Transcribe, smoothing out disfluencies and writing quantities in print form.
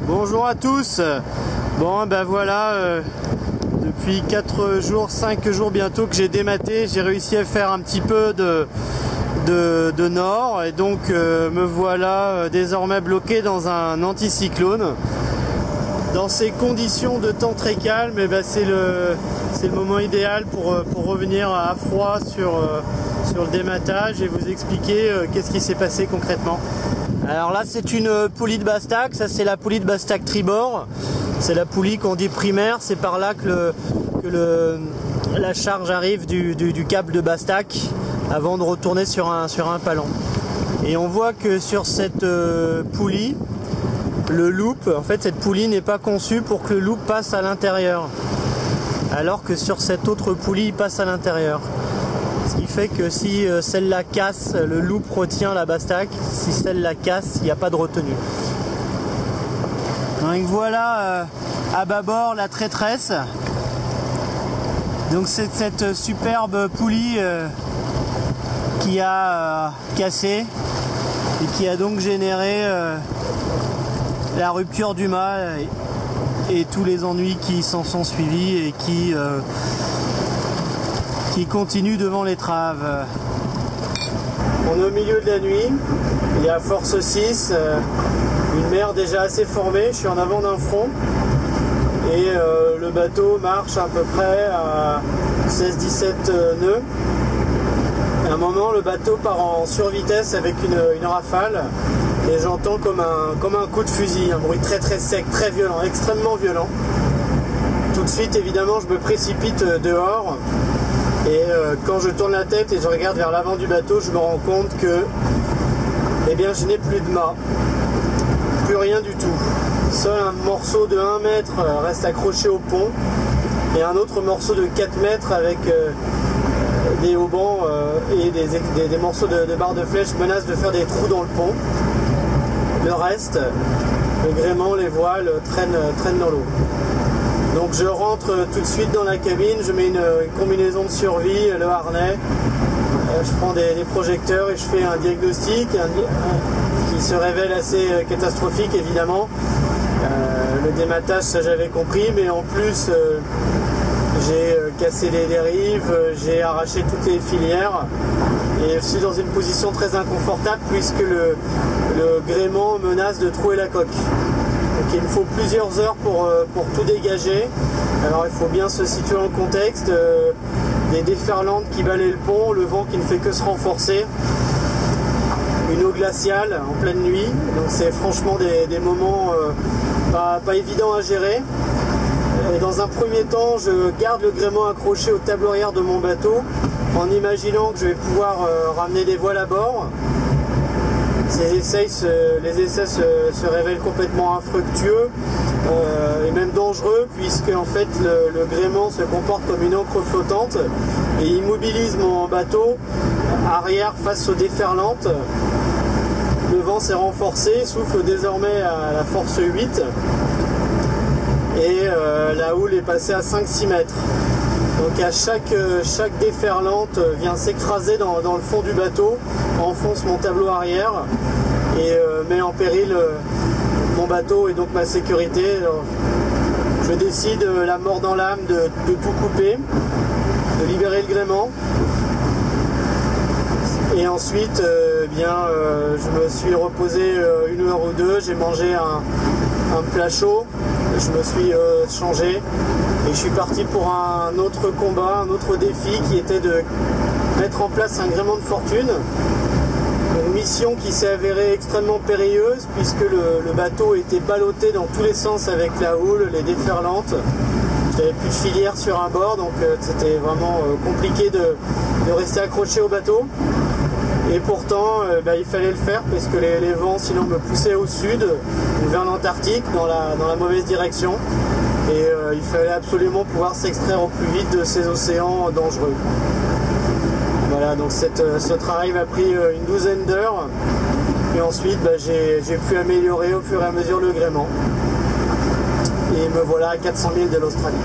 Bonjour à tous. Bon ben voilà, depuis 4 jours, 5 jours bientôt que j'ai dématé, j'ai réussi à faire un petit peu de nord et donc me voilà désormais bloqué dans un anticyclone. Dans ces conditions de temps très calmes, et ben c'est le moment idéal pour revenir à froid sur le dématage et vous expliquer qu'est-ce qui s'est passé concrètement. Alors là c'est une poulie de Bastac, ça c'est la poulie de Bastac tribord, c'est la poulie qu'on dit primaire, c'est par là que la charge arrive du câble de Bastac avant de retourner sur un palon. Et on voit que sur cette poulie, le loop, en fait cette poulie n'est pas conçue pour que le loop passe à l'intérieur, alors que sur cette autre poulie il passe à l'intérieur. Ce qui fait que si celle-là casse, le loop retient la Bastac, si celle-là casse, il n'y a pas de retenue. Donc voilà à bâbord la traîtresse. Donc c'est cette superbe poulie qui a cassé et qui a donc généré la rupture du mât et tous les ennuis qui s'en sont suivis et qui continuent devant l'étrave. On est au milieu de la nuit, il y a force 6, une mer déjà assez formée, je suis en avant d'un front et le bateau marche à peu près à 16-17 nœuds. À un moment le bateau part en survitesse avec une rafale et j'entends comme un coup de fusil, un bruit très très sec, très violent, extrêmement violent. Tout de suite évidemment je me précipite dehors et quand je tourne la tête et je regarde vers l'avant du bateau, je me rends compte que eh bien, je n'ai plus de mât, plus rien du tout. Seul un morceau de 1 mètre reste accroché au pont et un autre morceau de 4 mètres avec des haubans et des morceaux de barres de flèche menacent de faire des trous dans le pont. Le reste, le gréement, les voiles traînent dans l'eau. Donc je rentre tout de suite dans la cabine, je mets une combinaison de survie, le harnais, je prends des projecteurs et je fais un diagnostic qui se révèle assez catastrophique évidemment. Le dématage, ça j'avais compris, mais en plus j'ai cassé les dérives, j'ai arraché toutes les filières et je suis dans une position très inconfortable puisque le gréement menace de trouer la coque. Donc il me faut plusieurs heures pour tout dégager. Alors il faut bien se situer en contexte, des déferlantes qui balaient le pont, le vent qui ne fait que se renforcer, une eau glaciale en pleine nuit, donc c'est franchement des moments pas évidents à gérer. Et dans un premier temps, je garde le gréement accroché au tableau arrière de mon bateau en imaginant que je vais pouvoir ramener des voiles à bord. Les essais se révèlent complètement infructueux et même dangereux puisque en fait le gréement se comporte comme une encre flottante et immobilise mon bateau arrière face aux déferlantes. Le vent s'est renforcé, souffle désormais à la force 8 et la houle est passée à 5-6 mètres. Donc à chaque déferlante vient s'écraser dans le fond du bateau, enfonce mon tableau arrière et met en péril mon bateau et donc ma sécurité. Alors, je décide, la mort dans l'âme, de tout couper, de libérer le gréement. Et ensuite, je me suis reposé 1 heure ou 2, j'ai mangé un plat chaud, je me suis changé et je suis parti pour un autre combat, un autre défi qui était de mettre en place un gréement de fortune. Une mission qui s'est avérée extrêmement périlleuse puisque le bateau était ballotté dans tous les sens avec la houle, les déferlantes. Je n'avais plus de filière sur un bord, donc c'était vraiment compliqué de rester accroché au bateau. Et pourtant, il fallait le faire parce que les vents sinon me poussaient au sud, vers l'Antarctique, dans la mauvaise direction. Et il fallait absolument pouvoir s'extraire au plus vite de ces océans dangereux. Voilà, donc ce travail m'a pris une douzaine d'heures. Et ensuite, j'ai pu améliorer au fur et à mesure le gréement. Et me voilà à 400 000 de l'Australie.